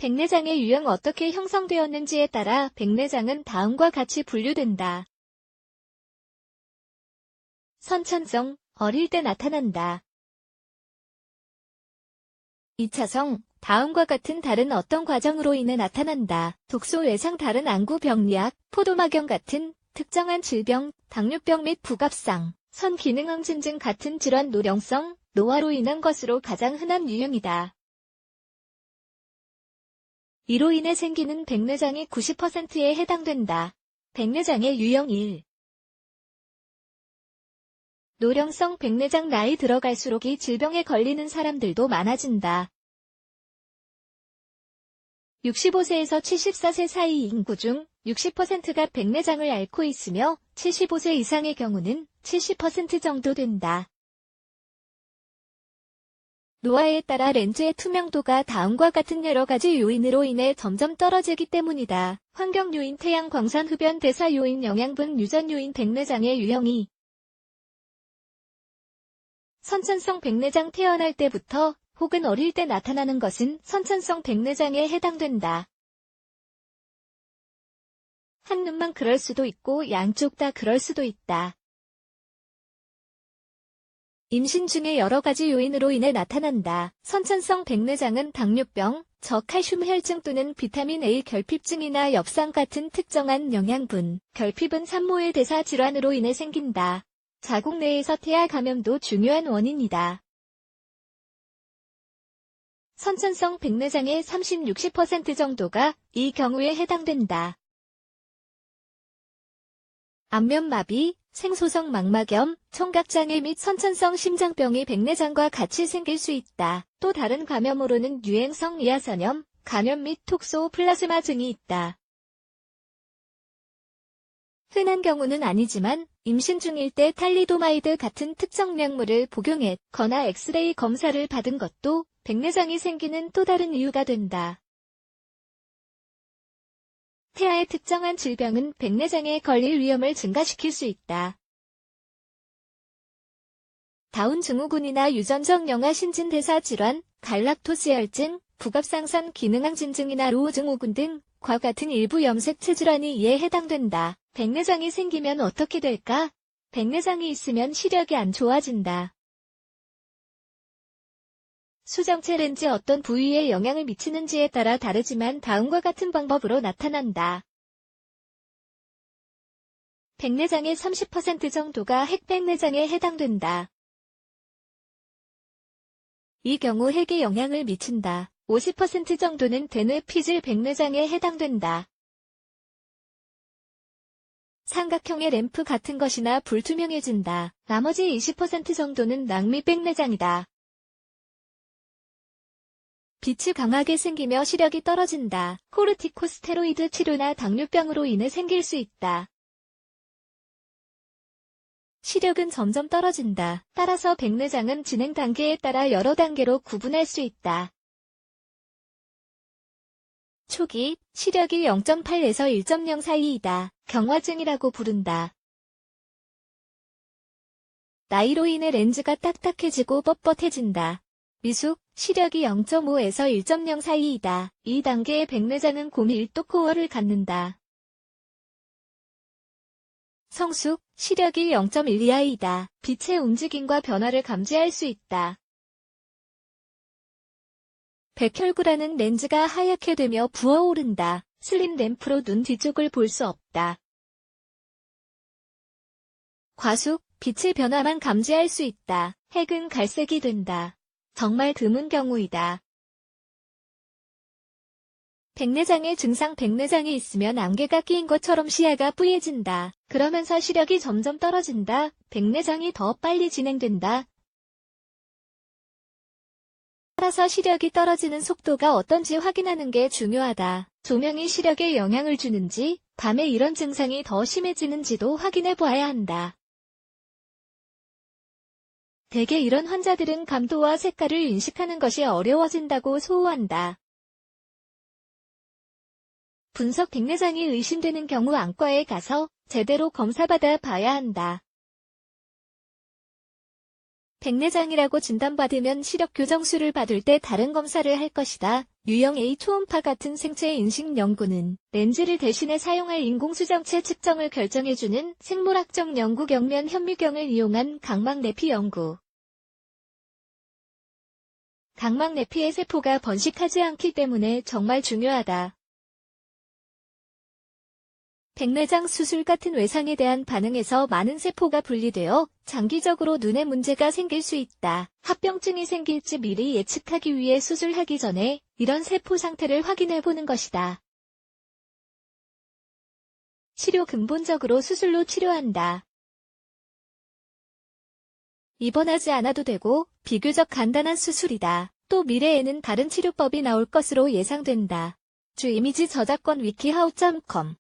백내장의 유형 어떻게 형성되었는지에 따라 백내장은 다음과 같이 분류된다. 선천성, 어릴 때 나타난다. 2차성, 다음과 같은 다른 어떤 과정으로 인해 나타난다. 독소 외상 다른 안구 병리학, 포도막염 같은 특정한 질병, 당뇨병 및 부갑상, 선 기능항진 등 같은 질환 노령성, 노화로 인한 것으로 가장 흔한 유형이다. 이로 인해 생기는 백내장이 90%에 해당된다. 백내장의 유형 1. 노령성 백내장 나이 들어갈수록 이 질병에 걸리는 사람들도 많아진다. 65세에서 74세 사이 인구 중 60%가 백내장을 앓고 있으며 75세 이상의 경우는 70% 정도 된다. 노화에 따라 렌즈의 투명도가 다음과 같은 여러 가지 요인으로 인해 점점 떨어지기 때문이다. 환경 요인, 태양 광선, 흡연, 대사 요인, 영양분, 유전 요인, 백내장의 유형 2. 선천성 백내장 태어날 때부터 혹은 어릴 때 나타나는 것은 선천성 백내장에 해당된다. 한 눈만 그럴 수도 있고 양쪽 다 그럴 수도 있다. 임신 중에 여러 가지 요인으로 인해 나타난다. 선천성 백내장은 당뇨병, 저칼슘 혈증 또는 비타민 A 결핍증이나 엽산 같은 특정한 영양분, 결핍은 산모의 대사 질환으로 인해 생긴다. 자궁 내에서 태아 감염도 중요한 원인이다. 선천성 백내장의 30-60% 정도가 이 경우에 해당된다. 안면마비, 생소성 망막염, 청각장애 및 선천성 심장병이 백내장과 같이 생길 수 있다. 또 다른 감염으로는 유행성 이하선염, 간염 및 톡소플라즈마 등이 있다. 흔한 경우는 아니지만 임신 중일 때 탈리도마이드 같은 특정 약물을 복용했거나 엑스레이 검사를 받은 것도 백내장이 생기는 또 다른 이유가 된다. 태아의 특정한 질병은 백내장에 걸릴 위험을 증가시킬 수 있다. 다운 증후군이나 유전적 영아 신진대사 질환, 갈락토스혈증, 부갑상선 기능항진 증이나 로우 증후군 등과 같은 일부 염색체 질환이 이에 해당된다. 백내장이 생기면 어떻게 될까? 백내장이 있으면 시력이 안 좋아진다. 수정체 렌즈 어떤 부위에 영향을 미치는지에 따라 다르지만 다음과 같은 방법으로 나타난다. 백내장의 30% 정도가 핵백내장에 해당된다. 이 경우 핵에 영향을 미친다. 50% 정도는 대뇌 피질 백내장에 해당된다. 삼각형의 램프 같은 것이나 불투명해진다. 나머지 20% 정도는 낭미 백내장이다. 빛이 강하게 생기며 시력이 떨어진다. 코르티코스테로이드 치료나 당뇨병으로 인해 생길 수 있다. 시력은 점점 떨어진다. 따라서 백내장은 진행 단계에 따라 여러 단계로 구분할 수 있다. 초기, 시력이 0.8에서 1.0 사이이다. 경화증이라고 부른다. 나이로 인해 렌즈가 딱딱해지고 뻣뻣해진다. 미숙, 시력이 0.5에서 1.0 사이이다. 이 단계의 백내장은 고밀도 코어를 갖는다. 성숙, 시력이 0.1 이하이다. 빛의 움직임과 변화를 감지할 수 있다. 백혈구라는 렌즈가 하얗게 되며 부어오른다. 슬림 램프로 눈 뒤쪽을 볼 수 없다. 과숙, 빛의 변화만 감지할 수 있다. 핵은 갈색이 된다. 정말 드문 경우이다. 백내장의 증상 백내장이 있으면 안개가 끼인 것처럼 시야가 뿌얘진다. 그러면서 시력이 점점 떨어진다. 백내장이 더 빨리 진행된다. 따라서 시력이 떨어지는 속도가 어떤지 확인하는 게 중요하다. 조명이 시력에 영향을 주는지, 밤에 이런 증상이 더 심해지는지도 확인해 보아야 한다. 대개 이런 환자들은 감도와 색깔을 인식하는 것이 어려워진다고 소호한다. 분석 백내장이 의심되는 경우 안과에 가서 제대로 검사받아 봐야 한다. 백내장이라고 진단받으면 시력 교정술을 받을 때 다른 검사를 할 것이다. 유형 A 초음파 같은 생체 인식 연구는 렌즈를 대신해 사용할 인공수정체 측정을 결정해주는 생물학적 연구 경면 현미경을 이용한 각막 내피 연구. 각막 내피의 세포가 번식하지 않기 때문에 정말 중요하다. 백내장 수술 같은 외상에 대한 반응에서 많은 세포가 분리되어 장기적으로 눈에 문제가 생길 수 있다. 합병증이 생길지 미리 예측하기 위해 수술하기 전에 이런 세포 상태를 확인해보는 것이다. 치료 근본적으로 수술로 치료한다. 입원하지 않아도 되고 비교적 간단한 수술이다. 또 미래에는 다른 치료법이 나올 것으로 예상된다. 주 이미지 저작권 위키하우.com